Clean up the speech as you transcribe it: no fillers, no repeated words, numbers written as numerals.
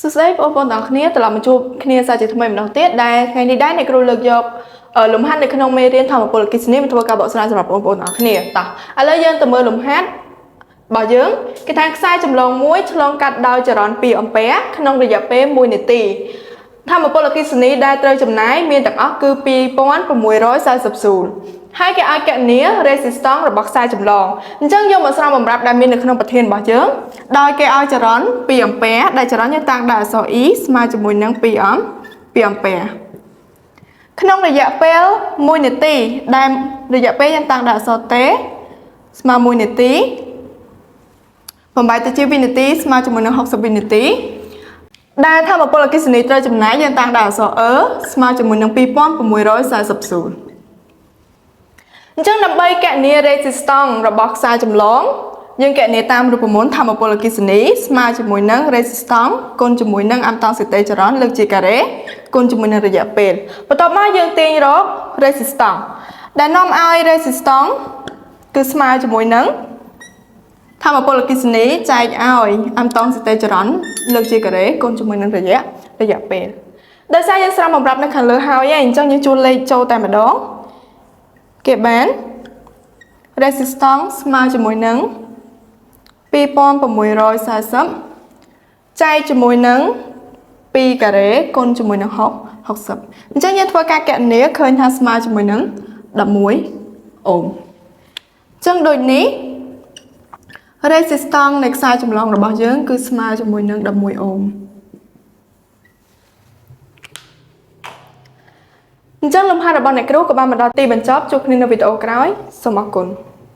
សួស្តីបងប្អូនទាំងគ្នាត្រឡប់មកជួបគ្នាសាជាថ្មីម្ដងទៀតដែលថ្ងៃនេះដែរអ្នកគ្រូលើកយកលំហាត់នៅក្នុងមេរៀនធម្មពលអគ្គិសនីមកធ្វើការបកស្រាយសម្រាប់បងប្អូនទាំងគ្នាតោះឥឡូវយើងទៅមើលលំហាត់របស់យើងគេថាខ្សែចម្លងមួយឆ្លងកាត់ដោយចរន្ត2អង្ពែក្នុងរយៈពេល1នាទីធម្មពលអគ្គិសនីដែលត្រូវចំណាយមានទាំងអស់គឺ2640ស៊ូលហើយគេឲ្យគណនា resistance របស់ខ្សែចម្លងអញ្ចឹងយកមកស្រង់បំរាប់ដែលមាននៅក្នុងប្រធានរបស់យើងដោយគេឲ្យចរន្ត2អង្ពែដែលចរន្តយើងតាំងដោយអក្សរ E ស្មើជាមួយនឹង2អង្ពែក្នុងរយៈពេល1នាទីដែលរយៈពេលយើងតាំងដោយអក្សរ T ស្មើ1នាទី8ទៅជាវិនាទីស្មើជាមួយនឹង60វិនាទីដែលធម្មពលអគ្គិសនីត្រូវចំណាយយើងតាំងដោយអក្សរ E ស្មើជាមួយនឹង2640ស៊ូលអញ្ចឹងដើម្បីគណនា resistance របស់ខ្សែចម្លងយើងគណនាតាមរូបមន្តធម្មពលអគ្គិសនីស្មើជាមួយនឹង resistance គុណជាមួយនឹងអាំតង់សីតេចរន្តលើកជាការ៉េគុណជាមួយនឹងរយៈពេលបន្ទាប់មកយើងទាញរក resistance ដែលនាំឲ្យ resistance គឺស្មើជាមួយនឹងធម្មពលអគ្គិសនីចែកឲ្យអាំតង់សីតេចរន្តលើកជាការ៉េគុណជាមួយនឹងរយៈពេលដោយសារយើងស្រង់បំរាប់នៅខាងលើហើយអញ្ចឹងយើងជួលលេខចូលតែម្ដងគេបាន resistance ស្មើជាមួយនឹង2640ចែកជាមួយនឹង2ការ៉េគុណជាមួយនឹង60អញ្ចឹងយើងធ្វើការគណនាឃើញថាស្មើជាមួយនឹង11អូមអញ្ចឹងដូចនេះ resistance នៃខ្សែចម្លងរបស់យើងគឺស្មើជាមួយនឹង11អូមអញ្ចឹងលំហាត់របស់អ្នកគ្រូក៏បានមកដល់ទីបញ្ចប់ជួបគ្នានៅវីដេអូក្រោយសូមអរគុណ